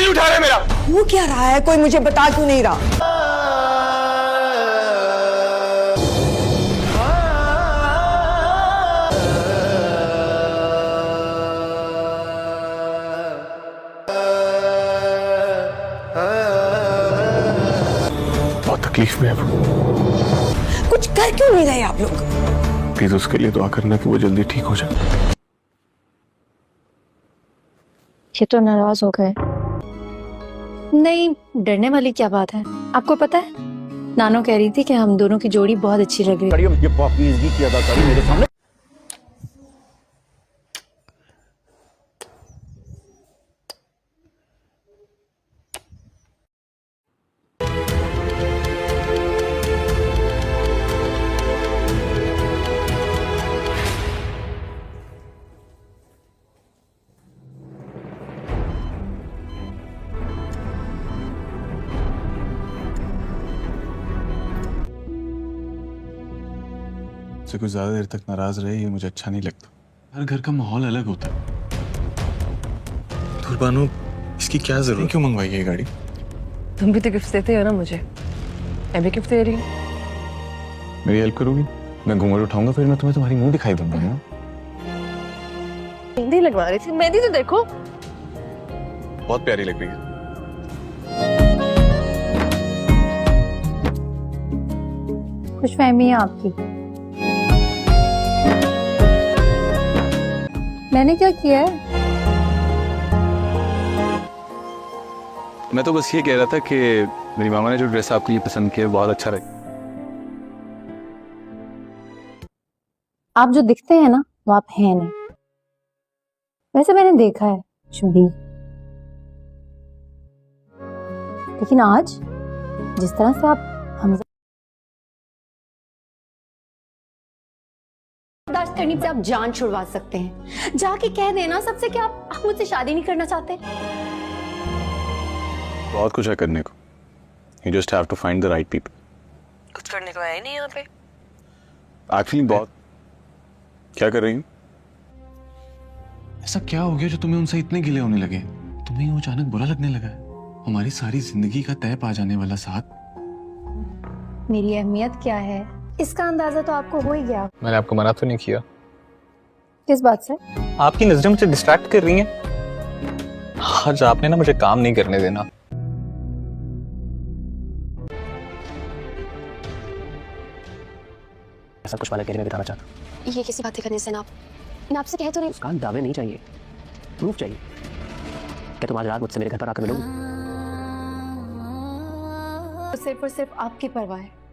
नहीं उठा रहे मेरा? वो क्या रहा है, कोई मुझे बता क्यों नहीं रहा? बहुत तकलीफ में है वो। कुछ कर क्यों नहीं रहे आप लोग? प्लीज उसके लिए दुआ करना कि वो जल्दी ठीक हो जाए। ये तो नाराज हो गए। नहीं, डरने वाली क्या बात है। आपको पता है, नानो कह रही थी कि हम दोनों की जोड़ी बहुत अच्छी लग रही है। ये पाकीज़गी की अदाकारी मेरे सामने। से कुछ ज्यादा देर तक नाराज रहे ये मुझे अच्छा नहीं लगता। हर घर का माहौल अलग होता है। दुर्बानो, इसकी क्या जरूरत? क्यों मंगवाई है ये गाड़ी? तुम भी तो गिफ्ट देते हो ना मुझे, मैं भी गिफ्ट दे रही हूँ। मेरी हेल्प करोगी? मैं घूंघट उठाऊंगा फिर मैं तुम्हें तुम्हारी मुंह दिखाई दूंगा ना। मेहंदी लगवा रही थी, मेहंदी तो देखो। बहुत प्यारी लग रही है। खुशफहमी है आपकी। मैंने क्या किया है? मैं तो बस ये कह रहा था कि मेरी मामा ने जो ड्रेस आपके लिए पसंद किया बहुत अच्छा लगा। आप जो दिखते हैं ना वो आप हैं नहीं। वैसे मैंने देखा है शुभी, लेकिन आज जिस तरह से आप हमजा बर्दाश्त करने से आप जान छुड़वा सकते हैं। जाके कह देना सबसे कि आप मुझसे शादी नहीं करना चाहते। बहुत कुछ है करने को। You just have to find the right people. कुछ करने को है नहीं यहाँ पे। Actually बहुत। क्या कर रही हूँ? ऐसा क्या हो गया जो तुम्हें उनसे इतने गिले होने लगे? तुम्हें वो अचानक बुरा लगने लगा है? हमारी सारी जिंदगी का तय पा जाने वाला साथ। मेरी अहमियत क्या है इसका अंदाजा तो आपको हो ही गया। मैंने आपको मना तो नहीं किया। किस बात से? आपकी नजरें मुझे डिस्ट्रैक्ट कर रही हैं। आज आपने ना मुझे काम नहीं करने देना। ऐसा कुछ वाला कहने में बिताना चाहता। ये किसी बातें करने से ना मैं आपसे कह तो रही मुस्कान, दावे नहीं चाहिए, प्रूफ चाहिए। क्या तुम आज रात मुझसे मेरे घर पर आकर मिलोगी? तो सिर्फ और सिर्फ आपकी परवाह है।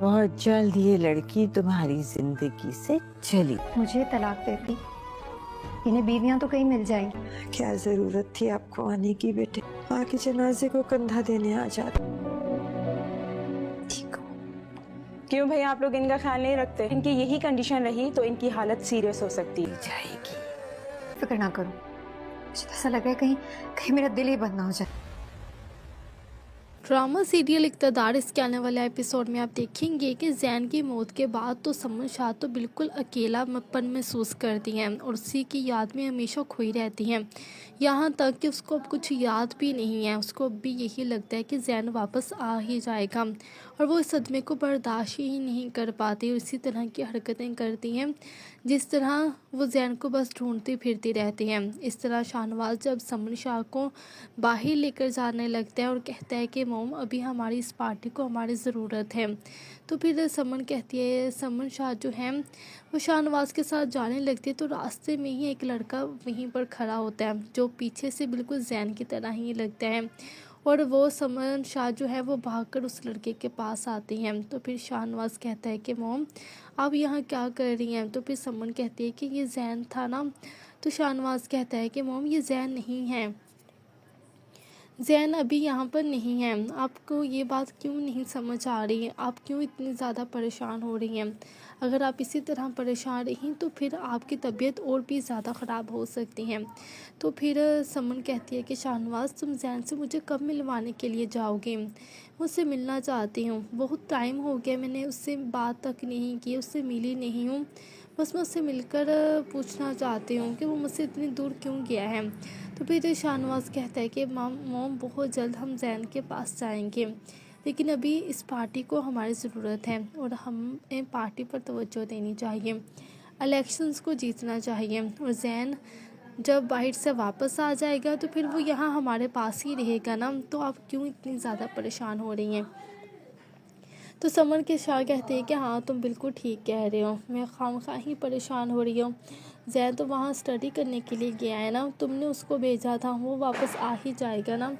बहुत जल्द ये लड़की तुम्हारी जिंदगी से चली। मुझे तलाक देती, इन्हें बीवियां तो कहीं मिल जाएंगी। क्या जरूरत थी आपको आने की बेटे? माँ के जनाजे को कंधा देने आ जाते। ठीक हो। क्यों भाई आप लोग इनका ख्याल नहीं रखते? इनकी यही कंडीशन रही तो इनकी हालत सीरियस हो सकती है। जाएगी। फिक्र ना करो, मुझे तो ऐसा लग रहा है कहीं कहीं मेरा दिल ही बंद ना हो जाए। ड्रामा सीरियल इक़्तिदार इसके आने वाले एपिसोड में आप देखेंगे कि जैन की मौत के बाद तो समन शाह तो बिल्कुल अकेलापन महसूस करती हैं और उसी की याद में हमेशा खोई रहती हैं। यहाँ तक कि उसको अब कुछ याद भी नहीं है। उसको अब भी यही लगता है कि जैन वापस आ ही जाएगा और वो इस सदमे को बर्दाश्त ही नहीं कर पाती और इसी तरह की हरकतें करती हैं जिस तरह वो जैन को बस ढूंढती फिरती रहती हैं। इस तरह शाहनवाज जब समन शाह को बाहर लेकर जाने लगता है और कहता है कि मोम अभी हमारी इस पार्टी को हमारी ज़रूरत है, तो फिर समन कहती है, समन शाह जो है वो शाहनवाज के साथ जाने लगती है तो रास्ते में ही एक लड़का वहीं पर खड़ा होता है जो पीछे से बिल्कुल जैन की तरह ही लगता है और वो समन शाह जो है वो भागकर उस लड़के के पास आती हैं। तो फिर शाहनवाज कहता है कि मोम आप यहाँ क्या कर रही हैं? तो फिर समन कहती है कि ये जैन था ना। तो शाहनवाज कहता है कि मोम ये जैन नहीं है, जैन अभी यहाँ पर नहीं है। आपको ये बात क्यों नहीं समझ आ रही है? आप क्यों इतनी ज़्यादा परेशान हो रही हैं? अगर आप इसी तरह परेशान रहीं तो फिर आपकी तबीयत और भी ज़्यादा ख़राब हो सकती है। तो फिर समन कहती है कि शाहनवाज तुम जैन से मुझे कब मिलवाने के लिए जाओगे? मुझसे मिलना चाहती हूँ, बहुत टाइम हो गया मैंने उससे बात तक नहीं की, उससे मिली नहीं हूँ। बस मैं उससे मिलकर पूछना चाहती हूँ कि वो मुझसे इतनी दूर क्यों गया है। तो फिर शाहनवाज कहता है कि मॉम बहुत जल्द हम जैन के पास जाएंगे, लेकिन अभी इस पार्टी को हमारी ज़रूरत है और हमें पार्टी पर तवज्जो देनी चाहिए, इलेक्शंस को जीतना चाहिए। और जैन जब बाहर से वापस आ जाएगा तो फिर वो यहाँ हमारे पास ही रहेगा ना, तो आप क्यों इतनी ज़्यादा परेशान हो रही हैं। तो समर के शाह कहते हैं कि हाँ तुम बिल्कुल ठीक कह रहे हो, मैं खामखा ही परेशान हो रही हूँ। जैन तो वहाँ स्टडी करने के लिए गया है ना, तुमने उसको भेजा था, वो वापस आ ही जाएगा ना,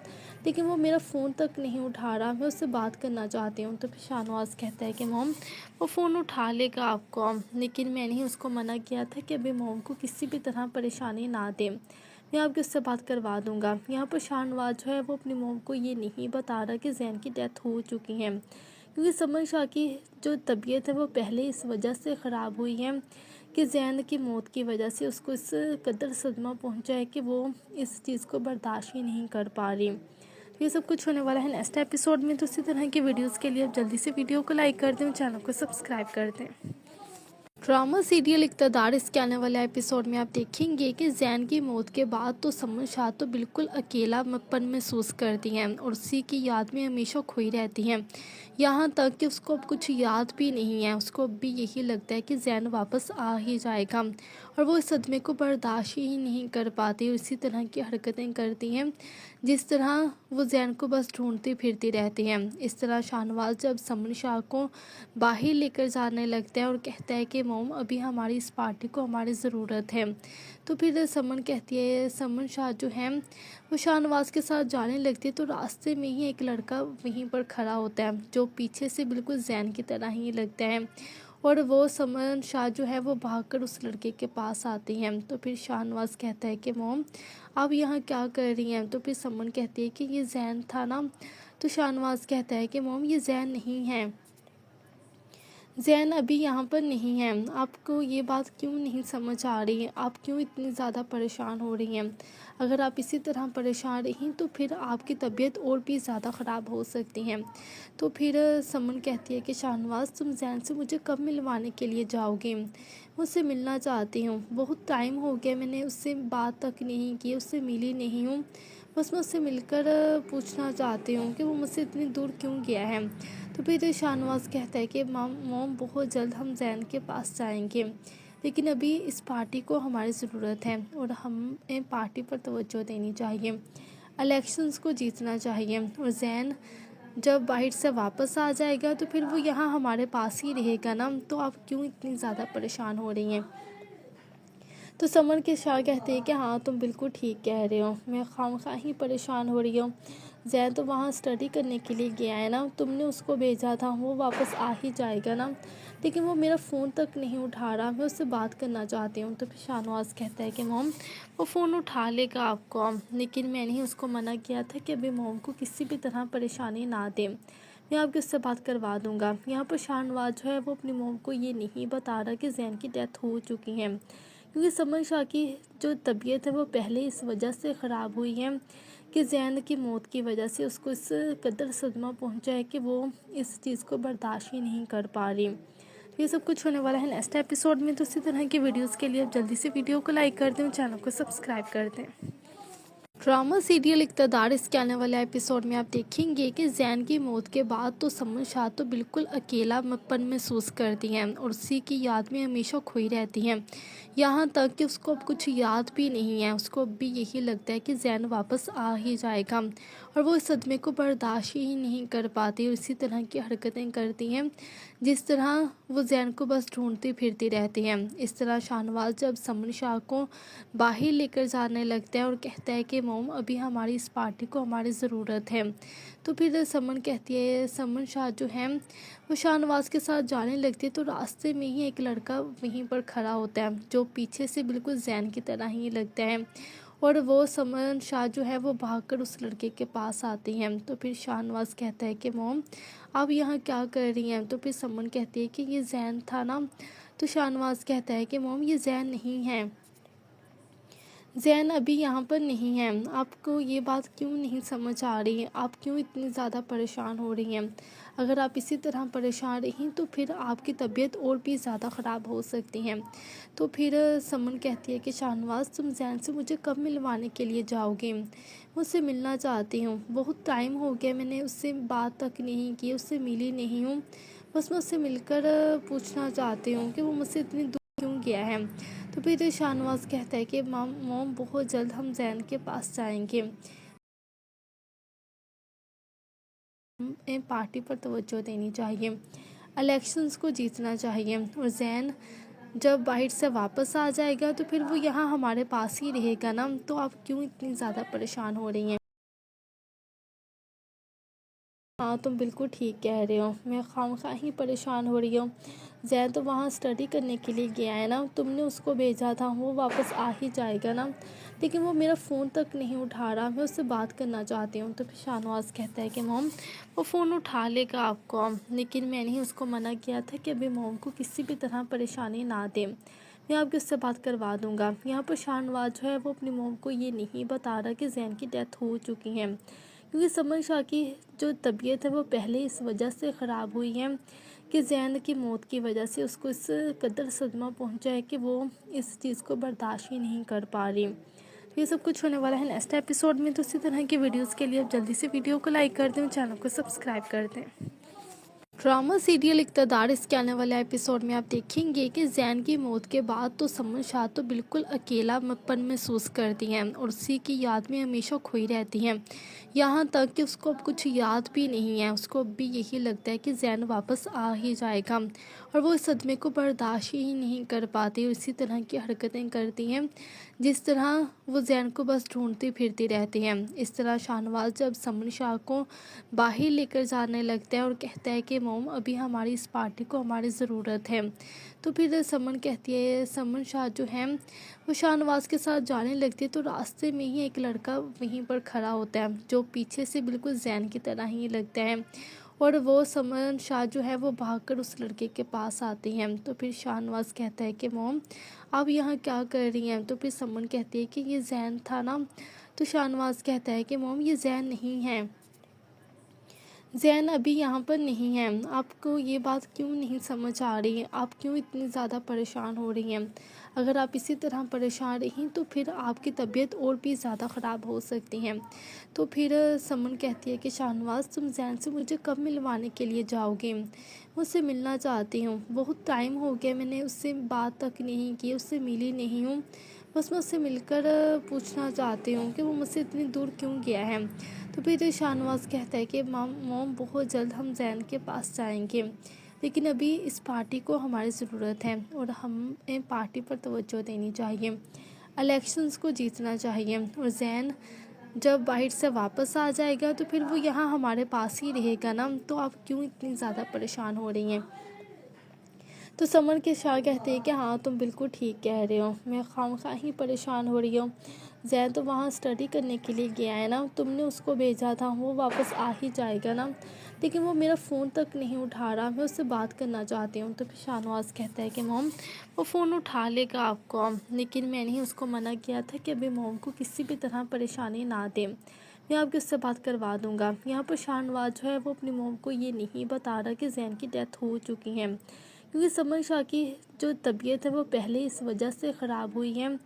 लेकिन वो मेरा फ़ोन तक नहीं उठा रहा, मैं उससे बात करना चाहती हूँ। तो फिर शाहनवाज कहता है कि मॉम वो फ़ोन उठा लेगा आपको, लेकिन मैंने ही उसको मना किया था कि अभी मॉम को किसी भी तरह परेशानी ना दें, मैं आपकी उससे बात करवा दूँगा। यहाँ पर शाहनवाज जो है वो अपनी मॉम को ये नहीं बता रहा कि जैन की डेथ हो चुकी है, क्योंकि समर शाह की जो तबीयत है वो पहले इस वजह से ख़राब हुई है कि जैन की मौत की वजह से उसको इस कदर सदमा पहुंचा है कि वो इस चीज़ को बर्दाश्त ही नहीं कर पा रही। तो ये सब कुछ होने वाला है नेक्स्ट एपिसोड में। तो इसी तरह की वीडियोस के लिए आप जल्दी से वीडियो को लाइक कर दें और चैनल को सब्सक्राइब कर दें। ड्रामा सीरियल इक़्तिदार इसके आने वाले एपिसोड में आप देखेंगे कि जैन की मौत के बाद तो समर शाह तो बिल्कुल अकेलापन महसूस करती हैं और उसी की याद में हमेशा खोई रहती हैं, यहाँ तक कि उसको अब कुछ याद भी नहीं है। उसको अब भी यही लगता है कि जैन वापस आ ही जाएगा और वो इस सदमे को बर्दाश्त ही नहीं कर पाती और इसी तरह की हरकतें करती हैं जिस तरह वो जैन को बस ढूंढती फिरती रहती हैं। इस तरह शाहनवाज जब समर शाह को बाहर लेकर जाने लगता है और कहता है कि मॉम अभी हमारी इस पार्टी को हमारी ज़रूरत है, तो फिर समन कहती है, समन शाह जो है वो शाहनवाज के साथ जाने लगती है तो रास्ते में ही एक लड़का वहीं पर खड़ा होता है जो पीछे से बिल्कुल जैन की तरह ही लगता है और वो समन शाह जो है वो भागकर उस लड़के के पास आती हैं। तो फिर शाहनवाज कहता है कि मॉम आप यहाँ क्या कर रही हैं। तो फिर समन कहती है कि ये जैन था ना। तो शाहनवाज कहता है कि मॉम ये जैन नहीं है, जैन अभी यहाँ पर नहीं है, आपको ये बात क्यों नहीं समझ आ रही है, आप क्यों इतनी ज़्यादा परेशान हो रही हैं। अगर आप इसी तरह परेशान रहीं तो फिर आपकी तबीयत और भी ज़्यादा ख़राब हो सकती है। तो फिर समन कहती है कि शाहनवाज तुम जैन से मुझे कब मिलवाने के लिए जाओगे, मुझसे मिलना चाहती हूँ, बहुत टाइम हो गया मैंने उससे बात तक नहीं की, उससे मिली नहीं हूँ, बस मैं उससे मिलकर पूछना चाहती हूँ कि वो मुझसे इतनी दूर क्यों गया है। तो फिर शाहनवाज कहता है कि मॉम बहुत जल्द हम जैन के पास जाएंगे, लेकिन अभी इस पार्टी को हमारी ज़रूरत है और हमें पार्टी पर तवज्जो देनी चाहिए, इलेक्शंस को जीतना चाहिए। और जैन जब बाहर से वापस आ जाएगा तो फिर वो यहाँ हमारे पास ही रहेगा ना, तो आप क्यों इतनी ज़्यादा परेशान हो रही हैं। तो समर के शाह कहते हैं कि हाँ तुम बिल्कुल ठीक कह रहे हो, मैं खामखा ही परेशान हो रही हूँ। जैन तो वहाँ स्टडी करने के लिए गया है ना, तुमने उसको भेजा था, वो वापस आ ही जाएगा ना, लेकिन वो मेरा फ़ोन तक नहीं उठा रहा, मैं उससे बात करना चाहती हूँ। तो फिर शाहनवाज कहता है कि मॉम वो फ़ोन उठा लेगा आपको, लेकिन मैंने ही उसको मना किया था कि अभी मॉम को किसी भी तरह परेशानी ना दें, मैं आपकी उससे बात करवा दूँगा। यहाँ पर शाहनवाज जो है वो अपनी मॉम को ये नहीं बता रहा कि जैन की डेथ हो चुकी है, क्योंकि समर शाह की जो तबीयत है वो पहले इस वजह से ख़राब हुई है कि जैन की मौत की वजह से उसको इस कदर सदमा पहुंचा है कि वो इस चीज़ को बर्दाश्त ही नहीं कर पा रही। तो ये सब कुछ होने वाला है नेक्स्ट एपिसोड में। तो इसी तरह की वीडियोस के लिए आप जल्दी से वीडियो को लाइक कर दें और चैनल को सब्सक्राइब कर दें। ड्रामा सीरियल इक़्तिदार इसके आने वाले एपिसोड में आप देखेंगे कि जैन की मौत के बाद तो समर शाह तो बिल्कुल अकेलापन महसूस करती हैं और उसी की याद में हमेशा खोई रहती हैं, यहाँ तक कि उसको अब कुछ याद भी नहीं है। उसको अब भी यही लगता है कि जैन वापस आ ही जाएगा और वो इस सदमे को बर्दाश्त ही नहीं कर पाती और इसी तरह की हरकतें करती हैं जिस तरह वो जैन को बस ढूंढती फिरती रहती हैं। इस तरह शाहनवाज जब समर शाह को बाहर लेकर जाने लगता है और कहता है कि मॉम अभी हमारी इस पार्टी को हमारी ज़रूरत है, तो फिर समन कहती है, समन शाह जो है वो शाहनवाज के साथ जाने लगती है तो रास्ते में ही एक लड़का वहीं पर खड़ा होता है जो पीछे से बिल्कुल जैन की तरह ही लगता है और वो समन शाह जो है वो भागकर उस लड़के के पास आती हैं। तो फिर शाहनवाज कहता है कि मॉम आप यहाँ क्या कर रही हैं। तो फिर समन कहती है कि ये जैन था ना। तो शाहनवाज कहता है कि मॉम ये जैन नहीं है, ज़ैन अभी यहाँ पर नहीं है। आपको ये बात क्यों नहीं समझ आ रही है? आप क्यों इतनी ज़्यादा परेशान हो रही हैं? अगर आप इसी तरह परेशान रहीं तो फिर आपकी तबीयत और भी ज़्यादा ख़राब हो सकती है। तो फिर समन कहती है कि शाहनवाज़, तुम ज़ैन से मुझे कब मिलवाने के लिए जाओगे? मैं उससे मिलना चाहती हूँ। बहुत टाइम हो गया, मैंने उससे बात तक नहीं की, उससे मिली नहीं हूँ। बस मैं उससे मिलकर पूछना चाहती हूँ कि वो मुझसे इतनी दूर क्यों गया है। तो फिर शाहनवाज कहता है कि मॉम बहुत जल्द हम ज़ैन के पास जाएंगे, हमें पार्टी पर तवज्जो देनी चाहिए, इलेक्शंस को जीतना चाहिए, और ज़ैन जब बाहर से वापस आ जाएगा तो फिर वो यहाँ हमारे पास ही रहेगा ना। तो आप क्यों इतनी ज़्यादा परेशान हो रही हैं? हाँ, तुम बिल्कुल ठीक कह रहे हो, मैं खामखा ही परेशान हो रही हूँ। ज़ैन तो वहाँ स्टडी करने के लिए गया है ना, तुमने उसको भेजा था, वो वापस आ ही जाएगा ना। लेकिन वो मेरा फ़ोन तक नहीं उठा रहा, मैं उससे बात करना चाहती हूँ। तो फिर शाहनवाज़ कहता है कि मॉम वो फ़ोन उठा लेगा आपको, लेकिन मैंने ही उसको मना किया था कि अभी मॉम को किसी भी तरह परेशानी ना दे, मैं आपकी उससे बात करवा दूँगा। यहाँ पर शाहनवाज़ जो है वो अपनी मॉम को ये नहीं बता रहा कि ज़ैन की डेथ हो चुकी है, क्योंकि समन शाह की जो तबीयत है वो पहले इस वजह से ख़राब हुई है कि ज़ैन की मौत की वजह से उसको इस कदर सदमा पहुंचा है कि वो इस चीज़ को बर्दाश्त ही नहीं कर पा रही। तो ये सब कुछ होने वाला है नेक्स्ट एपिसोड में। तो इसी तरह की वीडियोस के लिए आप जल्दी से वीडियो को लाइक कर दें और चैनल को सब्सक्राइब कर दें। ड्रामा सीरियल इक़्तिदार इसके आने वाले एपिसोड में आप देखेंगे कि ज़ैन की मौत के बाद तो समन शाह तो बिल्कुल अकेलापन महसूस करती हैं और उसी की याद में हमेशा खोई रहती हैं। यहाँ तक कि उसको अब कुछ याद भी नहीं है, उसको अब भी यही लगता है कि ज़ैन वापस आ ही जाएगा, और वो इस सदमे को बर्दाश्त ही नहीं कर पाती और इसी तरह की हरकतें करती हैं जिस तरह वो ज़ैन को बस ढूंढती फिरती रहती हैं। इस तरह शाहनवाज़ जब समन शाह को बाहर लेकर जाने लगता है और कहता है कि मॉम अभी हमारी इस पार्टी को हमारी ज़रूरत है, तो फिर समन कहती है, समन शाह जो है वो शाहनवाज़ के साथ जाने लगती है। तो रास्ते में ही एक लड़का वहीं पर खड़ा होता है जो पीछे से बिल्कुल ज़ैन की तरह ही लगता है, और वो समन शाह जो है वो भागकर उस लड़के के पास आती हैं। तो फिर शाहनवाज़ कहता है कि मॉम आप यहाँ क्या कर रही हैं? तो फिर समन कहती है कि ये ज़ैन था ना। तो शाहनवाज़ कहता है कि मॉम ये ज़ैन नहीं है, ज़ैन अभी यहाँ पर नहीं है। आपको ये बात क्यों नहीं समझ आ रही है? आप क्यों इतनी ज़्यादा परेशान हो रही हैं? अगर आप इसी तरह परेशान रहीं तो फिर आपकी तबीयत और भी ज़्यादा ख़राब हो सकती है। तो फिर समन कहती है कि शाहनवाज़, तुम ज़ैन से मुझे कब मिलवाने के लिए जाओगे? मैं उससे मिलना चाहती हूँ। बहुत टाइम हो गया, मैंने उससे बात तक नहीं की, उससे मिली नहीं हूँ। बस मैं उससे मिलकर पूछना चाहती हूँ कि वो मुझसे इतनी दूर क्यों गया है। तो फिर शाहनवाज़ कहता है कि मॉम बहुत जल्द हम ज़ैन के पास जाएंगे, लेकिन अभी इस पार्टी को हमारी ज़रूरत है और हमें पार्टी पर तवज्जो देनी चाहिए, इलेक्शंस को जीतना चाहिए, और ज़ैन जब बाहर से वापस आ जाएगा तो फिर वो यहाँ हमारे पास ही रहेगा ना। तो आप क्यों इतनी ज़्यादा परेशान हो रही हैं? तो समन के शाह कहते हैं कि हाँ, तुम बिल्कुल ठीक कह रहे हो, मैं खामखा ही परेशान हो रही हूँ। ज़ैन तो वहाँ स्टडी करने के लिए गया है ना, तुमने उसको भेजा था, वो वापस आ ही जाएगा ना। लेकिन वो मेरा फ़ोन तक नहीं उठा रहा, मैं उससे बात करना चाहती हूँ। तो फिर शाहनवाज़ कहता है कि मॉम वो फ़ोन उठा लेगा आपको, लेकिन मैंने ही उसको मना किया था कि अभी मॉम को किसी भी तरह परेशानी ना दे, मैं आपकी उससे बात करवा दूँगा। यहाँ पर शाहनवाज़ जो है वो अपनी मॉम को ये नहीं बता रहा कि ज़ैन की डेथ हो चुकी है, क्योंकि समन शाह की जो तबीयत है वो पहले इस वजह से ख़राब हुई है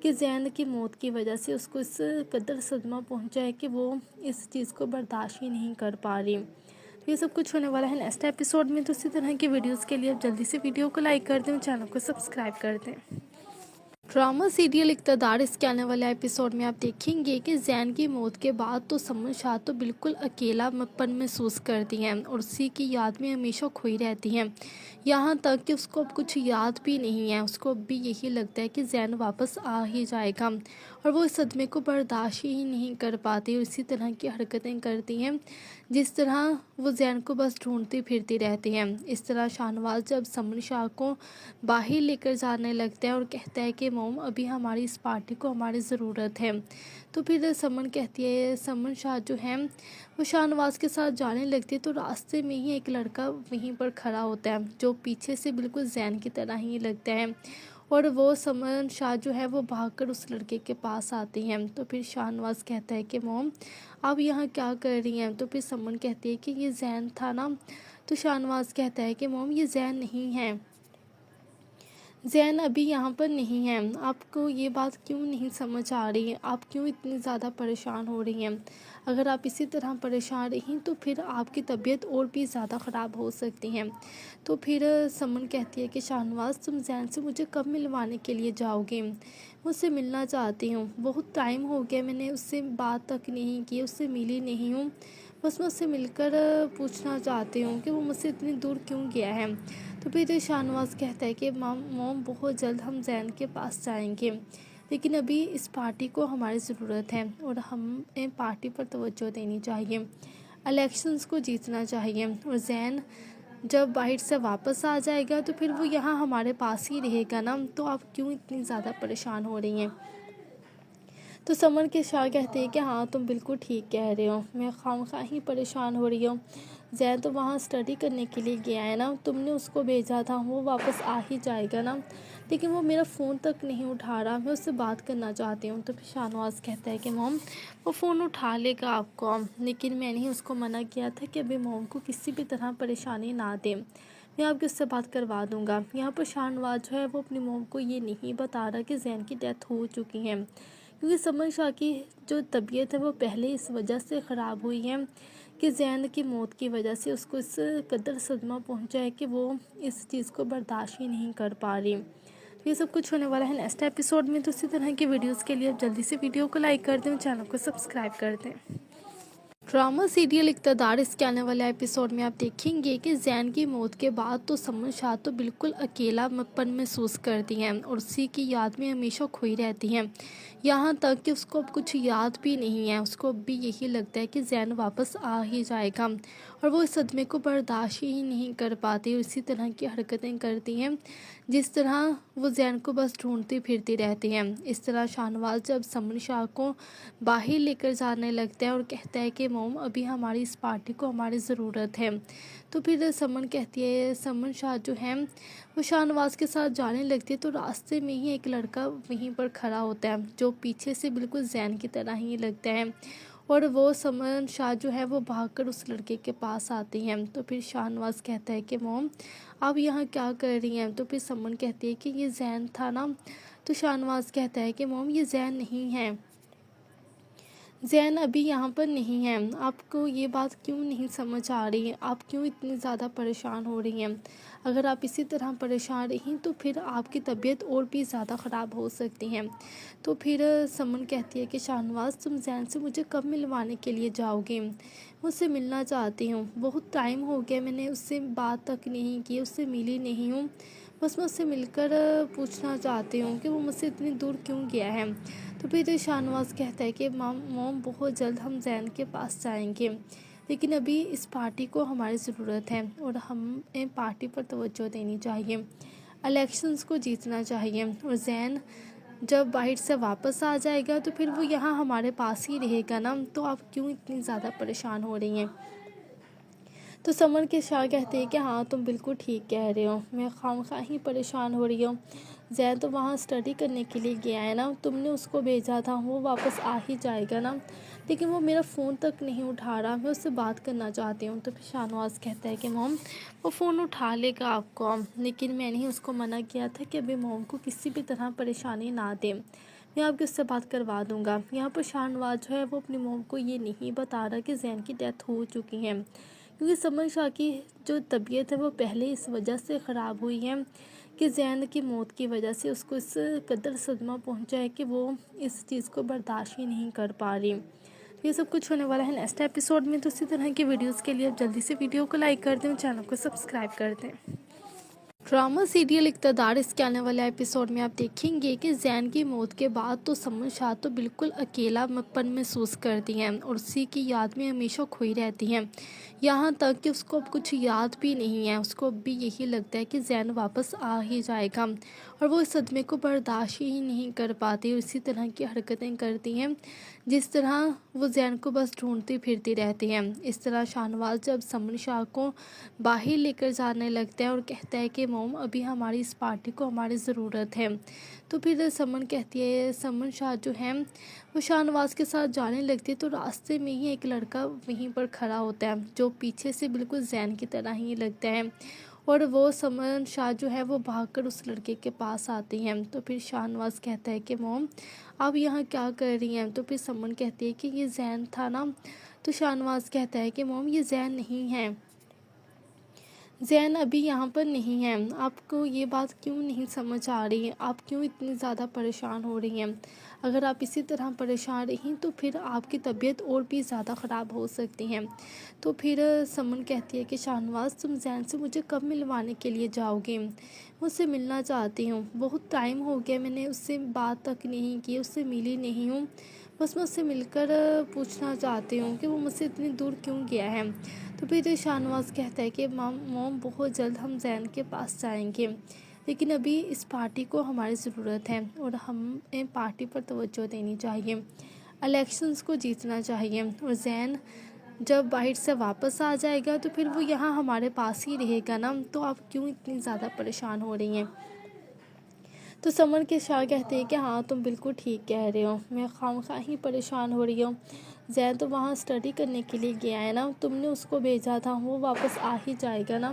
कि ज़ैन की मौत की वजह से उसको इस कदर सदमा पहुंचा है कि वो इस चीज़ को बर्दाश्त ही नहीं कर पा रही। तो ये सब कुछ होने वाला है नेक्स्ट एपिसोड में। तो इसी तरह की वीडियोस के लिए आप जल्दी से वीडियो को लाइक कर दें और चैनल को सब्सक्राइब कर दें। ड्रामा सीरियल इक़्तिदार इसके आने वाले एपिसोड में आप देखेंगे कि ज़ैन की मौत के बाद तो समन शाह तो बिल्कुल अकेलापन महसूस करती हैं और उसी की याद में हमेशा खोई रहती हैं। यहाँ तक कि उसको अब कुछ याद भी नहीं है, उसको अब भी यही लगता है कि ज़ैन वापस आ ही जाएगा, और वो इस सदमे को बर्दाश्त ही नहीं कर पाती और इसी तरह की हरकतें करती हैं जिस तरह वो ज़ैन को बस ढूंढती फिरती रहती हैं। इस तरह शाहनवाज़ जब समन शाह को बाहर लेकर जाने लगता है और कहता है कि मॉम अभी हमारी इस पार्टी को हमारी ज़रूरत है, तो फिर समन कहती है, समन शाह जो है वो शाहनवाज़ के साथ जाने लगती है। तो रास्ते में ही एक लड़का वहीं पर खड़ा होता है जो पीछे से बिल्कुल ज़ैन की तरह ही लगता है, और वो समन शाह जो है वो भागकर उस लड़के के पास आती हैं। तो फिर शाहनवाज कहता है कि मॉम आप यहाँ क्या कर रही हैं। तो फिर समन कहती है कि ये जैन था ना। तो शाहनवाज कहता है कि मॉम ये जैन नहीं है, जैन अभी यहाँ पर नहीं है। आपको ये बात क्यों नहीं समझ आ रही है, आप क्यों इतनी ज़्यादा परेशान हो रही हैं। अगर आप इसी तरह परेशान रहीं तो फिर आपकी तबीयत और भी ज़्यादा ख़राब हो सकती है। तो फिर समन कहती है कि शाहनवाज तुम जैन से मुझे कब मिलवाने के लिए जाओगे, मुझसे मिलना चाहती हूँ। बहुत टाइम हो गया मैंने उससे बात तक नहीं की, उससे मिली नहीं हूँ। बस मैं उससे मिलकर पूछना चाहती हूँ कि वो मुझसे इतनी दूर क्यों गया है। तो फिर शाहनवाज कहता है कि मॉम बहुत जल्द हम जैन के पास जाएंगे, लेकिन अभी इस पार्टी को हमारी ज़रूरत है और हमें पार्टी पर तवज्जो देनी चाहिए, इलेक्शंस को जीतना चाहिए। और जैन जब बाहर से वापस आ जाएगा तो फिर वो यहाँ हमारे पास ही रहेगा ना। तो आप क्यों इतनी ज़्यादा परेशान हो रही हैं। तो समन के शाह कहते हैं कि हाँ तुम बिल्कुल ठीक कह रहे हो, मैं खामखा ही परेशान हो रही हूँ। जैन तो वहाँ स्टडी करने के लिए गया है ना, तुमने उसको भेजा था, वो वापस आ ही जाएगा ना, लेकिन वो मेरा फ़ोन तक नहीं उठा रहा, मैं उससे बात करना चाहती हूँ। तो फिर शाहनवाज कहता है कि मॉम वो फ़ोन उठा लेगा आपको, लेकिन मैंने ही उसको मना किया था कि अभी मॉम को किसी भी तरह परेशानी ना दे, मैं आपकी उससे बात करवा दूँगा। यहाँ पर शाहनवाज जो है वो अपनी मॉम को ये नहीं बता रहा कि जैन की डेथ हो चुकी है, क्योंकि समन शाह की जो तबीयत है वो पहले इस वजह से ख़राब हुई है कि जैन की मौत की वजह से उसको इस कदर सदमा पहुंचा है कि वो इस चीज़ को बर्दाश्त ही नहीं कर पा रही। तो ये सब कुछ होने वाला है नेक्स्ट एपिसोड में। तो इसी तरह की वीडियोस के लिए आप जल्दी से वीडियो को लाइक कर दें, चैनल को सब्सक्राइब कर दें। ड्रामा सीरियल इक़्तिदार इसके आने वाले एपिसोड में आप देखेंगे कि जैन की मौत के बाद तो समन शाह तो बिल्कुल अकेलापन महसूस करती हैं और उसी की याद में हमेशा खोई रहती हैं। यहाँ तक कि उसको अब कुछ याद भी नहीं है, उसको अब भी यही लगता है कि जैन वापस आ ही जाएगा और वो इस सदमे को बर्दाश्त ही नहीं कर पाती और इसी तरह की हरकतें करती हैं जिस तरह वो जैन को बस ढूंढती फिरती रहती हैं। इस तरह शाहनवाज जब समन शाह को बाहर लेकर जाने लगता है और कहता है कि मॉम अभी हमारी इस पार्टी को हमारी ज़रूरत है, तो फिर समन कहती है, समन शाह जो है वो शाहनवाज के साथ जाने लगती है। तो रास्ते में ही एक लड़का वहीं पर खड़ा होता है जो पीछे से बिल्कुल जैन की तरह ही लगता है और वो समन शाह जो है वो भागकर उस लड़के के पास आती हैं। तो फिर शाहनवाज कहता है कि मॉम आप यहाँ क्या कर रही हैं। तो फिर समन कहती है कि ये जैन था ना। तो शाहनवाज कहता है कि मॉम ये जैन नहीं है, जैन अभी यहाँ पर नहीं है। आपको ये बात क्यों नहीं समझ आ रही है, आप क्यों इतनी ज़्यादा परेशान हो रही हैं। अगर आप इसी तरह परेशान रहीं तो फिर आपकी तबीयत और भी ज़्यादा ख़राब हो सकती है। तो फिर समन कहती है कि शाहनवाज तुम जैन से मुझे कब मिलवाने के लिए जाओगे, मुझसे मिलना चाहती हूँ। बहुत टाइम हो गया मैंने उससे बात तक नहीं की, उससे मिली नहीं हूँ। बस मैं उससे मिलकर पूछना चाहती हूँ कि वो मुझसे इतनी दूर क्यों गया है। तो फिर शाहनवाज कहता है कि मॉम बहुत जल्द हम जैन के पास जाएंगे, लेकिन अभी इस पार्टी को हमारी ज़रूरत है और हमें पार्टी पर तवज्जो देनी चाहिए, इलेक्शंस को जीतना चाहिए। और जैन जब बाहर से वापस आ जाएगा तो फिर वो यहाँ हमारे पास ही रहेगा ना। तो आप क्यों इतनी ज़्यादा परेशान हो रही हैं। तो समन के शाह कहते हैं कि हाँ तुम बिल्कुल ठीक कह रहे हो, मैं खामखा ही परेशान हो रही हूँ। जैन तो वहाँ स्टडी करने के लिए गया है ना, तुमने उसको भेजा था, वो वापस आ ही जाएगा ना, लेकिन वो मेरा फ़ोन तक नहीं उठा रहा, मैं उससे बात करना चाहती हूँ। तो फिर शाहनवाज कहता है कि मॉम वो फ़ोन उठा लेगा आपको, लेकिन मैंने ही उसको मना किया था कि अभी मॉम को किसी भी तरह परेशानी ना दे, मैं आपकी उससे बात करवा दूँगा। यहाँ पर शाहनवाज जो है वो अपनी मॉम को ये नहीं बता रहा कि जैन की डेथ हो चुकी है, क्योंकि समन शाह की जो तबीयत है वो पहले इस वजह से ख़राब हुई है कि जैन की मौत की वजह से उसको इस कदर सदमा पहुंचा है कि वो इस चीज़ को बर्दाश्त ही नहीं कर पा रही। ये सब कुछ होने वाला है नेक्स्ट एपिसोड में। तो इसी तरह की वीडियोस के लिए आप जल्दी से वीडियो को लाइक कर दें, चैनल को सब्सक्राइब कर दें। ड्रामा सीरियल इक़्तिदार इसके आने वाले एपिसोड में आप देखेंगे कि जैन की मौत के बाद तो समन शाह तो बिल्कुल अकेलापन महसूस करती हैं और उसी की याद में हमेशा खोई रहती हैं। यहाँ तक कि उसको अब कुछ याद भी नहीं है, उसको अब भी यही लगता है कि जैन वापस आ ही जाएगा और वो इस सदमे को बर्दाश्त ही नहीं कर पाती और इसी तरह की हरकतें करती हैं जिस तरह वो जैन को बस ढूंढती फिरती रहती हैं। इस तरह शाहनवाज जब समन शाह को बाहर लेकर जाने लगता है और कहता है कि मोम अभी हमारी इस पार्टी को हमारी ज़रूरत है, तो फिर समन कहती है, समन शाह जो है वो शाहनवाज के साथ जाने लगती है। तो रास्ते में ही एक लड़का वहीं पर खड़ा होता है जो पीछे से बिल्कुल जैन की तरह ही लगता है, और वो समन शाह जो है वो भागकर उस लड़के के पास आती हैं। तो फिर शाहनवाज कहता है कि मोम आप यहाँ क्या कर रही हैं? तो फिर समन कहती है कि ये जैन था ना। तो शाहनवाज कहता है कि मोम ये जैन नहीं है, जैन अभी यहाँ पर नहीं है। आपको ये बात क्यों नहीं समझ आ रही है? आप क्यों इतनी ज़्यादा परेशान हो रही हैं? अगर आप इसी तरह परेशान रहीं तो फिर आपकी तबीयत और भी ज़्यादा ख़राब हो सकती है। तो फिर समन कहती है कि शाहनवाज तुम जैन से मुझे कब मिलवाने के लिए जाओगे? मुझसे मिलना चाहती हूँ, बहुत टाइम हो गया मैंने उससे बात तक नहीं की, उससे मिली नहीं हूँ। बस मैं उससे मिलकर पूछना चाहती हूँ कि वो मुझसे इतनी दूर क्यों गया है। तो फिर शाहनवाज कहता है कि मोम बहुत जल्द हम जैन के पास जाएंगे, लेकिन अभी इस पार्टी को हमारी ज़रूरत है और हमें पार्टी पर तवज्जो देनी चाहिए, इलेक्शंस को जीतना चाहिए। और जैन जब बाहर से वापस आ जाएगा तो फिर वो यहाँ हमारे पास ही रहेगा ना। तो आप क्यों इतनी ज़्यादा परेशान हो रही हैं? तो समन के शाह कहते हैं कि हाँ तुम बिल्कुल ठीक कह रहे हो, मैं खामखा ही परेशान हो रही हूँ। जैन तो वहाँ स्टडी करने के लिए गया है ना, तुमने उसको भेजा था, वो वापस आ ही जाएगा ना,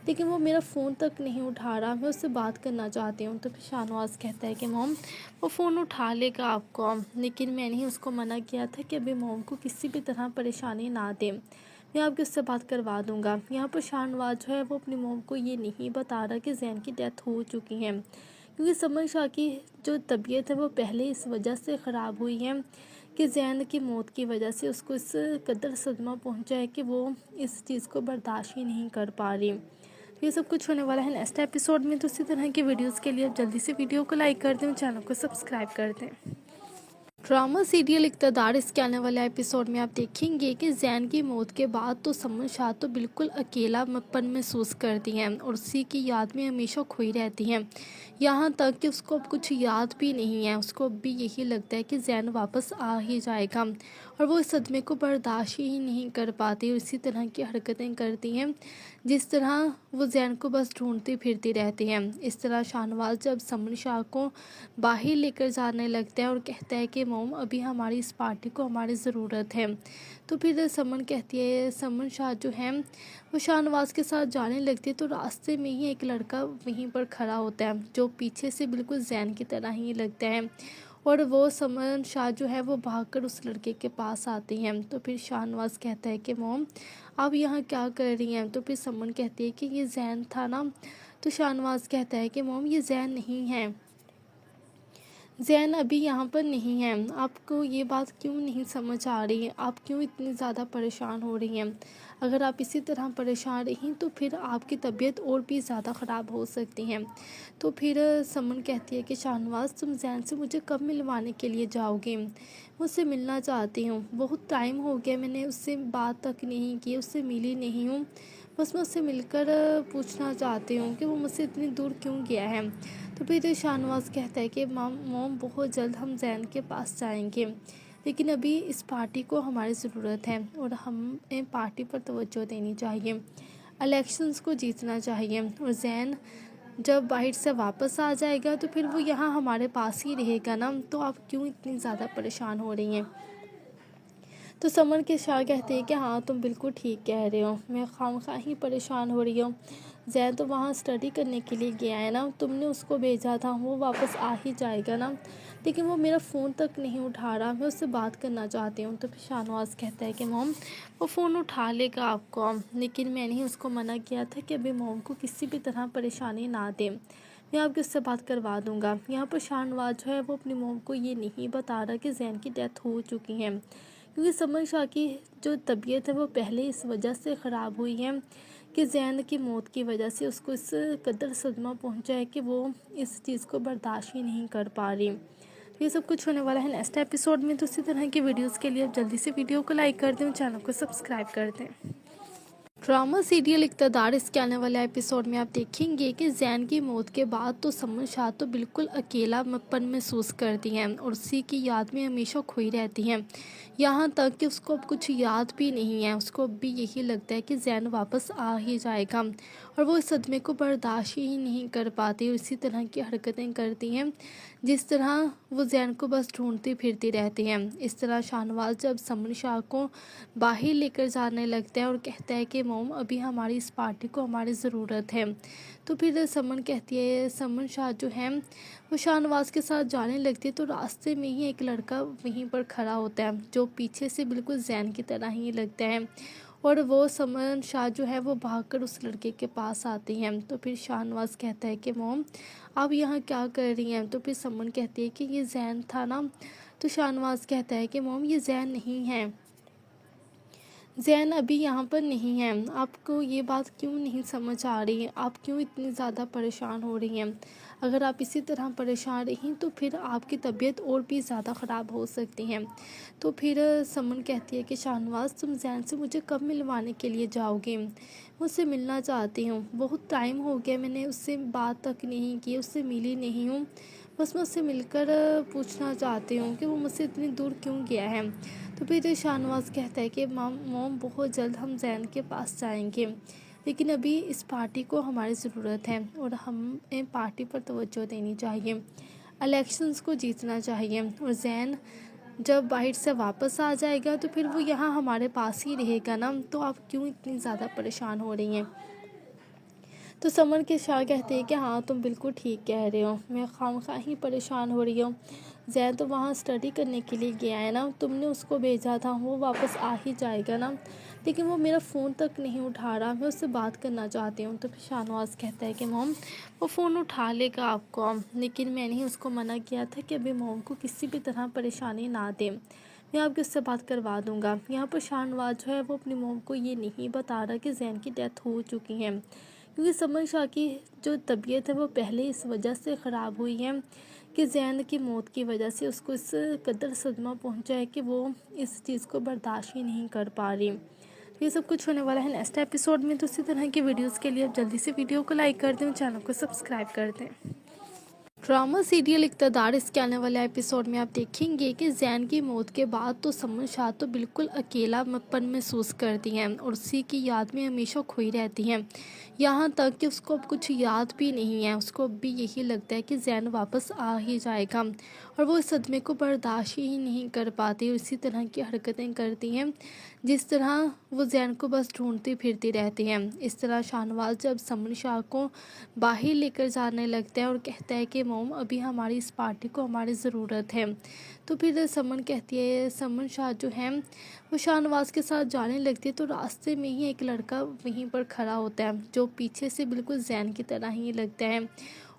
लेकिन वो मेरा फ़ोन तक नहीं उठा रहा, मैं उससे बात करना चाहती हूँ। तो फिर शाहनवाज कहता है कि मोम वो फ़ोन उठा लेगा आपको, लेकिन मैंने ही उसको मना किया था कि अभी मोम को किसी भी तरह परेशानी ना दें, मैं आपकी उससे बात करवा दूँगा। यहाँ पर शाहनवाज जो है वो अपनी मोम को ये नहीं बता रहा कि जैन की डेथ हो चुकी है, क्योंकि समन शाह की जो तबीयत है वो पहले इस वजह से ख़राब हुई है कि जैन की मौत की वजह से उसको इस कदर सदमा पहुंचा है कि वो इस चीज़ को बर्दाश्त ही नहीं कर पा रही। तो ये सब कुछ होने वाला है नेक्स्ट एपिसोड में। तो इसी तरह की वीडियोस के लिए आप जल्दी से वीडियो को लाइक कर दें, चैनल को सब्सक्राइब कर दें। ड्रामा सीरियल इक़्तिदार इसके आने वाले एपिसोड में आप देखेंगे कि जैन की मौत के बाद तो समन शाह तो बिल्कुल अकेलापन महसूस करती हैं और उसी की याद में हमेशा खोई रहती हैं, यहाँ तक कि उसको अब कुछ याद भी नहीं है। उसको अब भी यही लगता है कि जैन वापस आ ही जाएगा और वो इस सदमे को बर्दाश्त ही नहीं कर पाती और इसी तरह की हरकतें करती हैं जिस तरह वो जैन को बस ढूंढती फिरती रहती हैं। इस तरह शाहनवाज जब समन शाह को बाहर लेकर जाने लगता है और कहता है कि मोम अभी हमारी इस पार्टी को हमारी ज़रूरत है, तो फिर समन कहती है, समन शाह जो है वो शाहनवाज के साथ जाने लगती है। तो रास्ते में ही एक लड़का वहीं पर खड़ा होता है जो पीछे से बिल्कुल जैन की तरह ही लगता है, और वो समन शाह जो है वो भागकर उस लड़के के पास आती हैं। तो फिर शाहनवाज कहता है कि मोम आप यहाँ क्या कर रही हैं? तो फिर समन कहती है कि ये जैन था ना। तो शाहनवाज कहता है कि मोम ये जैन नहीं है, जैन अभी यहाँ पर नहीं है। आपको ये बात क्यों नहीं समझ आ रही है? आप क्यों इतनी ज़्यादा परेशान हो रही हैं? अगर आप इसी तरह परेशान रहीं तो फिर आपकी तबीयत और भी ज़्यादा ख़राब हो सकती है। तो फिर समन कहती है कि शाहनवाज तुम जैन से मुझे कब मिलवाने के लिए जाओगे? मुझसे मिलना चाहती हूँ, बहुत टाइम हो गया मैंने उससे बात तक नहीं की, उससे मिली नहीं हूँ। बस मैं उससे मिलकर पूछना चाहती हूँ कि वो मुझसे इतनी दूर क्यों गया है। तो फिर शाहनवाज कहता है कि मोम बहुत जल्द हम जैन के पास जाएंगे, लेकिन अभी इस पार्टी को हमारी ज़रूरत है और हमें पार्टी पर तवज्जो देनी चाहिए, इलेक्शंस को जीतना चाहिए। और जैन जब बाहर से वापस आ जाएगा तो फिर वो यहाँ हमारे पास ही रहेगा ना। तो आप क्यों इतनी ज़्यादा परेशान हो रही हैं? तो समन के शाह कहते हैं कि हाँ तुम बिल्कुल ठीक कह रहे हो, मैं खामखा ही परेशान हो रही हूँ। जैन तो वहाँ स्टडी करने के लिए गया है ना, तुमने उसको भेजा था, वो वापस आ ही जाएगा ना, लेकिन वो मेरा फ़ोन तक नहीं उठा रहा, मैं उससे बात करना चाहती हूँ। तो फिर शाहनवाज कहता है कि मोम वो फ़ोन उठा लेगा आपको, लेकिन मैंने ही उसको मना किया था कि अभी मोम को किसी भी तरह परेशानी ना दें, मैं आपकी उससे बात करवा दूँगा। यहाँ पर शाहनवाज जो है वो अपनी मोम को ये नहीं बता रहा कि जैन की डेथ हो चुकी है, क्योंकि समन शाह की जो तबीयत है वो पहले इस वजह से ख़राब हुई है कि जैन की मौत की वजह से उसको इस कदर सदमा पहुंचा है कि वो इस चीज़ को बर्दाश्त ही नहीं कर पा रही। तो ये सब कुछ होने वाला है नेक्स्ट एपिसोड में। तो इसी तरह की वीडियोस के लिए आप जल्दी से वीडियो को लाइक कर दें, चैनल को सब्सक्राइब कर दें। ड्रामा सीरियल इक़्तिदार इसके आने वाले एपिसोड में आप देखेंगे कि जैन की मौत के बाद तो समन शाह तो बिल्कुल अकेलापन महसूस करती हैं और उसी की याद में हमेशा खोई रहती हैं। यहाँ तक कि उसको अब कुछ याद भी नहीं है। उसको अब भी यही लगता है कि जैन वापस आ ही जाएगा और वो इस सदमे को बर्दाश्त ही नहीं कर पाती और इसी तरह की हरकतें करती हैं जिस तरह वो जैन को बस ढूंढती फिरती रहती हैं। इस तरह शाहनवाज जब समन शाह को बाहर लेकर जाने लगता है और कहता है कि मोम अभी हमारी इस पार्टी को हमारी ज़रूरत है, तो फिर समन कहती है, समन शाह जो है वो शाहनवाज के साथ जाने लगती है तो रास्ते में ही एक लड़का वहीं पर खड़ा होता है जो पीछे से बिल्कुल जैन की तरह ही लगता है और वो समन शाह जो है वो भागकर उस लड़के के पास आती हैं। तो फिर शाहनवाज कहता है कि मोम आप यहाँ क्या कर रही हैं, तो फिर समन कहती है कि ये जैन था ना। तो शाहनवाज कहता है कि मोम ये जैन नहीं है, जैन अभी यहाँ पर नहीं है। आपको ये बात क्यों नहीं समझ आ रही है, आप क्यों इतनी ज़्यादा परेशान हो रही हैं? अगर आप इसी तरह परेशान रहीं तो फिर आपकी तबीयत और भी ज़्यादा ख़राब हो सकती है। तो फिर समन कहती है कि शाहनवाज तुम जैन से मुझे कब मिलवाने के लिए जाओगे? मुझसे मिलना चाहती हूँ, बहुत टाइम हो गया मैंने उससे बात तक नहीं की, उससे मिली नहीं हूँ। बस मैं उससे मिलकर पूछना चाहती हूँ कि वो मुझसे इतनी दूर क्यों गया है। तो फिर शाहनवाज कहता है कि मोम बहुत जल्द हम जैन के पास जाएंगे, लेकिन अभी इस पार्टी को हमारी ज़रूरत है और हमें पार्टी पर तवज्जो देनी चाहिए, इलेक्शंस को जीतना चाहिए और जैन जब बाहर से वापस आ जाएगा तो फिर वो यहाँ हमारे पास ही रहेगा ना। तो आप क्यों इतनी ज़्यादा परेशान हो रही हैं? तो समन के शाह कहते हैं कि हाँ तुम बिल्कुल ठीक कह रहे हो, मैं खामखा ही परेशान हो रही हूँ। जैन तो वहाँ स्टडी करने के लिए गया है ना, तुमने उसको भेजा था, वो वापस आ ही जाएगा ना, लेकिन वो मेरा फ़ोन तक नहीं उठा रहा, मैं उससे बात करना चाहती हूँ। तो फिर शाहनवाज कहता है कि मोम वो फ़ोन उठा लेगा आपको, लेकिन मैंने ही उसको मना किया था कि अभी मोम को किसी भी तरह परेशानी ना दें, मैं आपकी उससे बात करवा दूँगा। यहाँ पर शाहनवाज जो है वो अपनी मोम को ये नहीं बता रहा कि जैन की डेथ हो चुकी है, क्योंकि समन शाह की जो तबीयत है वो पहले इस वजह से ख़राब हुई है कि जैन की मौत की वजह से उसको इस कदर सदमा पहुंचा है कि वो इस चीज़ को बर्दाश्त ही नहीं कर पा रही। ये सब कुछ होने वाला है नेक्स्ट एपिसोड में। तो इसी तरह की वीडियोस के लिए आप जल्दी से वीडियो को लाइक कर दें और चैनल को सब्सक्राइब कर दें। ड्रामा सीरियल इक़्तिदार इसके आने वाले एपिसोड में आप देखेंगे कि जैन की मौत के बाद तो समन शाह तो बिल्कुल अकेलापन महसूस करती हैं और उसी की याद में हमेशा खोई रहती हैं। यहाँ तक कि उसको अब कुछ याद भी नहीं है। उसको अब भी यही लगता है कि जैन वापस आ ही जाएगा और वो इस सदमे को बर्दाश्त ही नहीं कर पाती और इसी तरह की हरकतें करती हैं जिस तरह वो जैन को बस ढूंढती फिरती रहती हैं। इस तरह शाहनवाज जब समन शाह को बाहर लेकर जाने लगता है और कहता है कि मोम अभी हमारी इस पार्टी को हमारी ज़रूरत है, तो फिर समन कहती है, समन शाह जो है वो शाहनवाज के साथ जाने लगती है तो रास्ते में ही एक लड़का वहीं पर खड़ा होता है जो पीछे से बिल्कुल जैन की तरह ही लगता है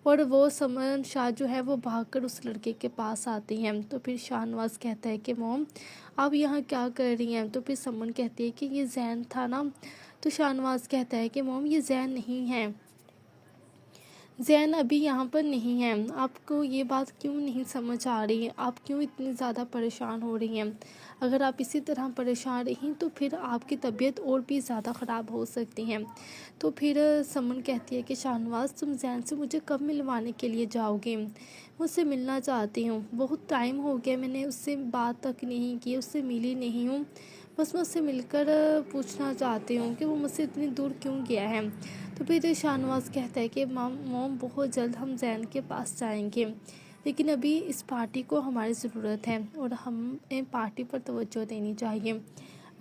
और वो समन शाह जो है वो भागकर उस लड़के के पास आती हैं। तो फिर शाहनवाज कहता है कि मोम आप यहाँ क्या कर रही हैं? तो फिर समन कहती है कि ये जैन था ना। तो शाहनवाज कहता है कि मोम ये जैन नहीं है, जैन अभी यहाँ पर नहीं है। आपको ये बात क्यों नहीं समझ आ रही है, आप क्यों इतनी ज़्यादा परेशान हो रही हैं? अगर आप इसी तरह परेशान रहीं तो फिर आपकी तबीयत और भी ज़्यादा ख़राब हो सकती है। तो फिर समन कहती है कि शाहनवाज तुम जैन से मुझे कब मिलवाने के लिए जाओगे? मुझसे मिलना चाहती हूँ, बहुत टाइम हो गया मैंने उससे बात तक नहीं की, उससे मिली नहीं हूँ। बस मैं उससे मिलकर पूछना चाहती हूँ कि वो मुझसे इतनी दूर क्यों गया है। तो फिर शाहनवाज कहता है कि मोम बहुत जल्द हम जैन के पास जाएंगे, लेकिन अभी इस पार्टी को हमारी ज़रूरत है और हमें पार्टी पर तवज्जो देनी चाहिए,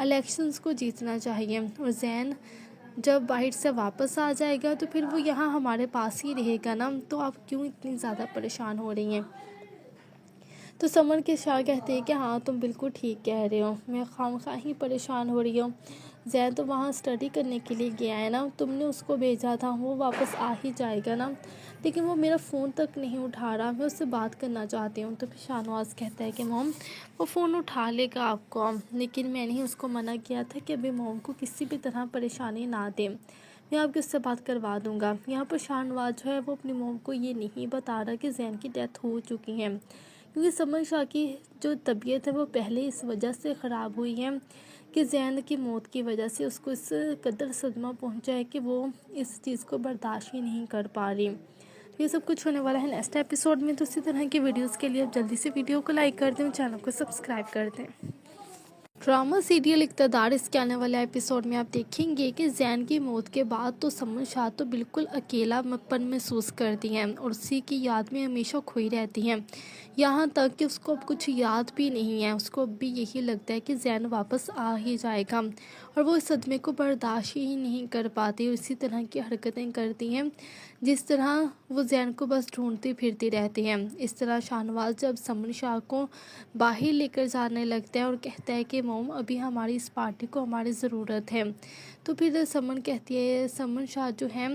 इलेक्शंस को जीतना चाहिए और जैन जब बाहर से वापस आ जाएगा तो फिर वो यहाँ हमारे पास ही रहेगा ना। तो आप क्यों इतनी ज़्यादा परेशान हो रही हैं? तो समन के शाह कहते हैं कि हाँ तुम बिल्कुल ठीक कह रहे हो, मैं खामखा ही परेशान हो रही हूँ। जैन तो वहाँ स्टडी करने के लिए गया है ना, तुमने उसको भेजा था, वो वापस आ ही जाएगा ना, लेकिन वो मेरा फ़ोन तक नहीं उठा रहा, मैं उससे बात करना चाहती हूँ। तो फिर शाहनवाज कहता है कि मोम वो फ़ोन उठा लेगा आपको, लेकिन मैंने ही उसको मना किया था कि अभी मोम को किसी भी तरह परेशानी ना दें, मैं आपकी उससे बात करवा दूँगा। यहाँ पर शाहनवाज जो है वो अपनी मोम को ये नहीं बता रहा कि जैन की डेथ हो चुकी है, क्योंकि समन शाह की जो तबीयत है वो पहले इस वजह से ख़राब हुई है कि जैन की मौत की वजह से उसको इस कदर सदमा पहुंचा है कि वो इस चीज़ को बर्दाश्त ही नहीं कर पा रही। तो ये सब कुछ होने वाला है नेक्स्ट एपिसोड में। तो इसी तरह की वीडियोस के लिए आप जल्दी से वीडियो को लाइक कर दें, चैनल को सब्सक्राइब कर दें। ड्रामा सीरियल इक़्तिदार इसके आने वाले एपिसोड में आप देखेंगे कि जैन की मौत के बाद तो समन शाह तो बिल्कुल अकेलापन महसूस करती हैं और उसी की याद में हमेशा खोई रहती हैं। यहाँ तक कि उसको अब कुछ याद भी नहीं है। उसको अब भी यही लगता है कि जैन वापस आ ही जाएगा और वो इस सदमे को बर्दाश्त ही नहीं कर पाती। इसी तरह की हरकतें करती हैं जिस तरह वो जैन को बस ढूंढती फिरती रहती हैं। इस तरह शाहनवाज जब समन शाह को बाहर लेकर जाने लगता है और कहता है कि मोम अभी हमारी इस पार्टी को हमारी ज़रूरत है, तो फिर समन कहती है, समन शाह जो है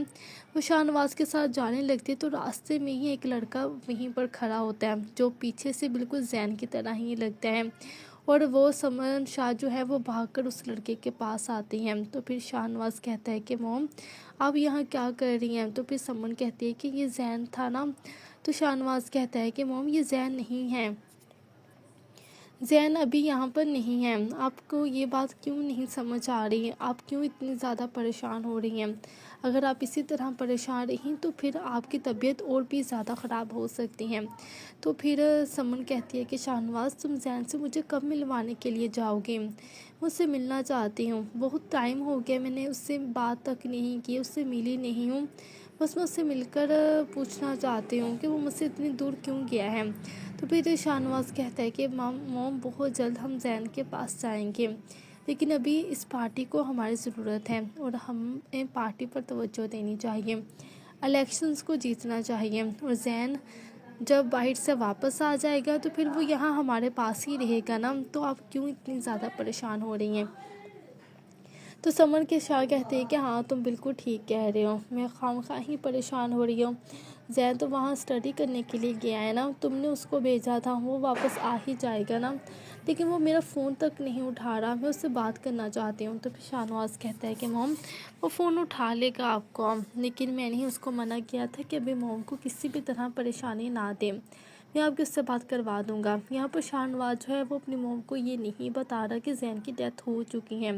वो शाहनवाज के साथ जाने लगती है। तो रास्ते में ही एक लड़का वहीं पर खड़ा होता है जो पीछे से बिल्कुल जैन की तरह ही लगता है और वो समन शाह जो है वो भागकर उस लड़के के पास आती हैं। तो फिर शाहनवाज कहता है कि मोम आप यहाँ क्या कर रही हैं? तो फिर समन कहती है कि ये जैन था ना। तो शाहनवाज कहता है कि मोम ये जैन नहीं है, जैन अभी यहाँ पर नहीं है। आपको ये बात क्यों नहीं समझ आ रही है? आप क्यों इतनी ज़्यादा परेशान हो रही हैं? अगर आप इसी तरह परेशान रहीं तो फिर आपकी तबीयत और भी ज़्यादा ख़राब हो सकती है। तो फिर समन कहती है कि शाहनवाज तुम जैन से मुझे कब मिलवाने के लिए जाओगे? मुझसे मिलना चाहती हूँ, बहुत टाइम हो गया मैंने उससे बात तक नहीं की, उससे मिली नहीं हूँ। बस मैं उससे मिलकर पूछना चाहती हूँ कि वो मुझसे इतनी दूर क्यों गया है। तो फिर शाहनवाज कहता है कि मोम बहुत जल्द हम जैन के पास जाएंगे, लेकिन अभी इस पार्टी को हमारी ज़रूरत है और हमें पार्टी पर तवज्जो देनी चाहिए, इलेक्शंस को जीतना चाहिए। और जैन जब बाहर से वापस आ जाएगा तो फिर वो यहाँ हमारे पास ही रहेगा ना। तो आप क्यों इतनी ज़्यादा परेशान हो रही हैं? तो समन के शाह कहते हैं कि हाँ तुम बिल्कुल ठीक कह रहे हो, मैं खामखा ही परेशान हो रही हूँ। जैन तो वहाँ स्टडी करने के लिए गया है ना, तुमने उसको भेजा था, वो वापस आ ही जाएगा ना, लेकिन वो मेरा फ़ोन तक नहीं उठा रहा, मैं उससे बात करना चाहती हूँ। तो फिर शाहनवाज कहता है कि मोम वो फ़ोन उठा लेगा आपको, लेकिन मैंने ही उसको मना किया था कि अभी मोम को किसी भी तरह परेशानी ना दे, मैं आपकी उससे बात करवा दूँगा। यहाँ पर शाहनवाज जो है वो अपनी मोम को ये नहीं बता रहा कि जैन की डेथ हो चुकी है,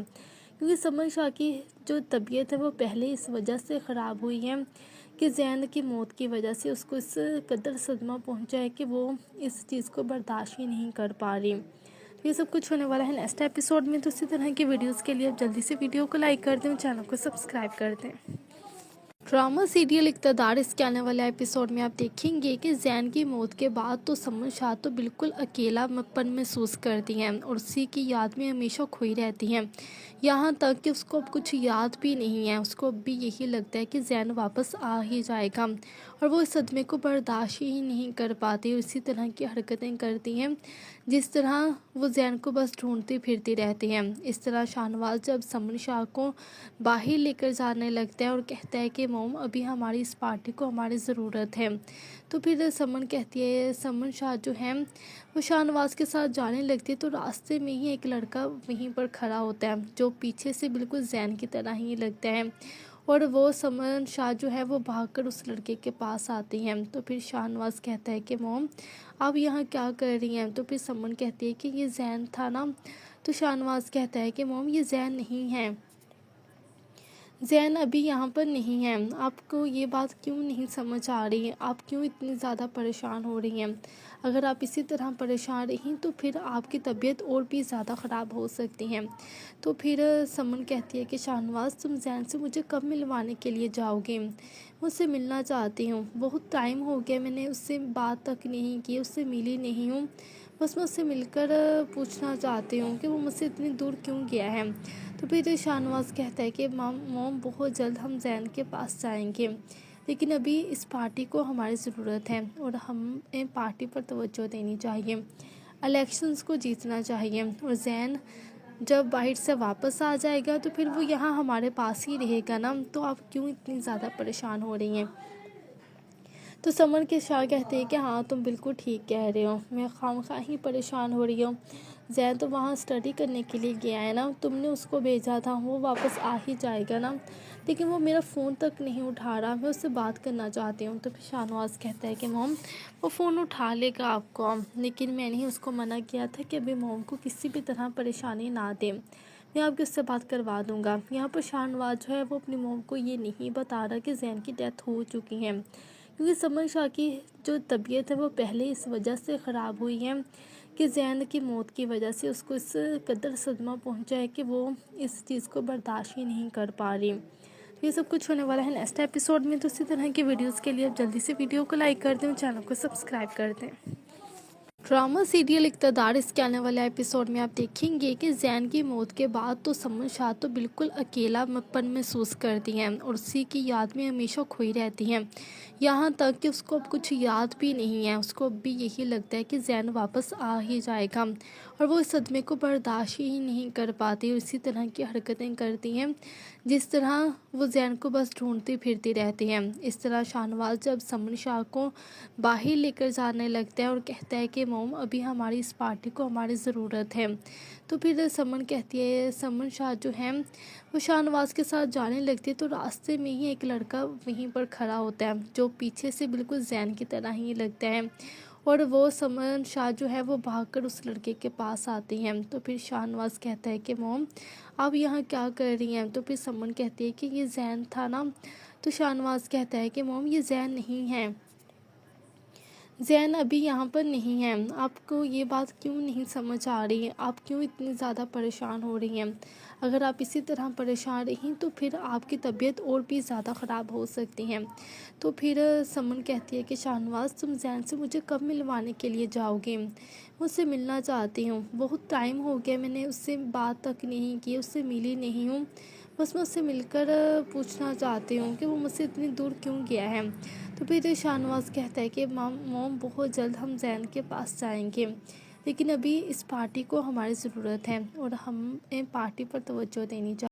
क्योंकि समन शाह की जो तबीयत है वो पहले इस वजह से ख़राब हुई है कि जैन की मौत की वजह से उसको इस कदर सदमा पहुंचा है कि वो इस चीज़ को बर्दाश्त ही नहीं कर पा रही। तो ये सब कुछ होने वाला है नेक्स्ट एपिसोड में। तो इसी तरह की वीडियोस के लिए आप जल्दी से वीडियो को लाइक कर दें, चैनल को सब्सक्राइब कर दें। ड्रामा सीरियल इक़्तिदार इसके आने वाले एपिसोड में आप देखेंगे कि जैन की मौत के बाद तो समन शाह तो बिल्कुल अकेलापन महसूस करती हैं और उसी की याद में हमेशा खोई रहती हैं। यहाँ तक कि उसको अब कुछ याद भी नहीं है। उसको अब भी यही लगता है कि जैन वापस आ ही जाएगा और वो इस सदमे को बर्दाश्त ही नहीं कर पाती। इसी तरह की हरकतें करती हैं जिस तरह वो जैन को बस ढूंढती फिरती रहती हैं। इस तरह शाहनवाज जब समन शाह को बाहर लेकर जाने लगता है और कहता है कि मोम अभी हमारी इस पार्टी को हमारी ज़रूरत है, तो फिर समन कहती है, समन शाह जो है वो शाहनवाज के साथ जाने लगती है। तो रास्ते में ही एक लड़का वहीं पर खड़ा होता है जो पीछे से बिल्कुल जैन की तरह ही लगता है और वो समन शाह जो है वो भागकर उस लड़के के पास आती हैं। तो फिर शाहनवाज कहता है कि मोम आप यहाँ क्या कर रही हैं? तो फिर समन कहती है कि ये जैन था ना। तो शाहनवाज कहता है कि मोम ये जैन नहीं है, जैन अभी यहाँ पर नहीं है। आपको ये बात क्यों नहीं समझ आ रही है? आप क्यों इतनी ज़्यादा परेशान हो रही हैं? अगर आप इसी तरह परेशान रहीं तो फिर आपकी तबीयत और भी ज़्यादा ख़राब हो सकती है। तो फिर समन कहती है कि शाहनवाज तुम जैन से मुझे कब मिलवाने के लिए जाओगे? मुझसे मिलना चाहती हूँ, बहुत टाइम हो गया मैंने उससे बात तक नहीं की, उससे मिली नहीं हूँ। बस मैं उससे मिलकर पूछना चाहती हूँ कि वो मुझसे इतनी दूर क्यों गया है। तो फिर शाहनवाज कहता है कि मोम बहुत जल्द हम जैन के पास जाएंगे, लेकिन अभी इस पार्टी को हमारी ज़रूरत है और हमें पार्टी पर तवज्जो देनी चाहिए, इलेक्शंस को जीतना चाहिए। और जैन जब बाहर से वापस आ जाएगा तो फिर वो यहाँ हमारे पास ही रहेगा ना। तो आप क्यों इतनी ज़्यादा परेशान हो रही हैं? तो समन के शाह कहते हैं कि हाँ तुम बिल्कुल ठीक कह रहे हो, मैं खामखा ही परेशान हो रही हूँ। जैन तो वहाँ स्टडी करने के लिए गया है ना, तुमने उसको भेजा था, वो वापस आ ही जाएगा ना, लेकिन वो मेरा फ़ोन तक नहीं उठा रहा, मैं उससे बात करना चाहती हूँ। तो फिर शाहनवाज कहता है कि मॉम वो फ़ोन उठा लेगा आपको, लेकिन मैंने ही उसको मना किया था कि अभी मॉम को किसी भी तरह परेशानी ना दें, मैं आपकी उससे बात करवा दूँगा। यहाँ पर शाहनवाज जो है वो अपनी मॉम को ये नहीं बता रहा कि जैन की डेथ हो चुकी है, क्योंकि समन शाह की जो तबीयत है वो पहले इस वजह से ख़राब हुई है कि जैन की मौत की वजह से उसको इस कदर सदमा पहुंचा है कि वो इस चीज़ को बर्दाश्त ही नहीं कर पा रही। तो ये सब कुछ होने वाला है नेक्स्ट एपिसोड में। तो इसी तरह की वीडियोस के लिए आप जल्दी से वीडियो को लाइक कर दें और चैनल को सब्सक्राइब कर दें। ड्रामा सीरियल इक़्तिदार इसके आने वाले एपिसोड में आप देखेंगे कि जैन की मौत के बाद तो समन शाह तो बिल्कुल अकेलापन महसूस करती हैं और उसी की याद में हमेशा खोई रहती हैं, यहाँ तक कि उसको अब कुछ याद भी नहीं है। उसको अब भी यही लगता है कि जैन वापस आ ही जाएगा और वो इस सदमे को बर्दाश्त ही नहीं कर पाती और इसी तरह की हरकतें करती हैं जिस तरह वो जैन को बस ढूंढती फिरती रहती हैं। इस तरह शाहनवाज जब समन शाह को बाहर लेकर जाने लगता है और कहता है कि मॉम अभी हमारी इस पार्टी को हमारी ज़रूरत है, तो फिर समन कहती है, समन शाह जो है वो शाहनवाज के साथ जाने लगती है। तो रास्ते में ही एक लड़का वहीं पर खड़ा होता है जो पीछे से बिल्कुल जैन की तरह ही लगता है और वो समन शाह जो है वो भागकर उस लड़के के पास आती हैं। तो फिर शाहनवाज कहता है कि मॉम आप यहाँ क्या कर रही हैं? तो फिर समन कहती है कि ये जैन था ना। तो शाहनवाज कहता है कि मॉम ये जैन नहीं है, जैन अभी यहाँ पर नहीं है। आपको ये बात क्यों नहीं समझ आ रही है? आप क्यों इतनी ज़्यादा परेशान हो रही हैं? अगर आप इसी तरह परेशान रहीं तो फिर आपकी तबीयत और भी ज़्यादा ख़राब हो सकती है। तो फिर समन कहती है कि शाहनवाज तुम जैन से मुझे कब मिलवाने के लिए जाओगे? मुझसे मिलना चाहती हूँ, बहुत टाइम हो गया मैंने उससे बात तक नहीं की, उससे मिली नहीं हूँ, बस मैं उससे मिलकर पूछना चाहती हूँ कि वो मुझसे इतनी दूर क्यों गया है। तो फिर शाहनवाज कहता है कि मॉम बहुत जल्द हम जैन के पास जाएंगे, लेकिन अभी इस पार्टी को हमारी ज़रूरत है और हमें पार्टी पर तवज्जो देनी चाहिए।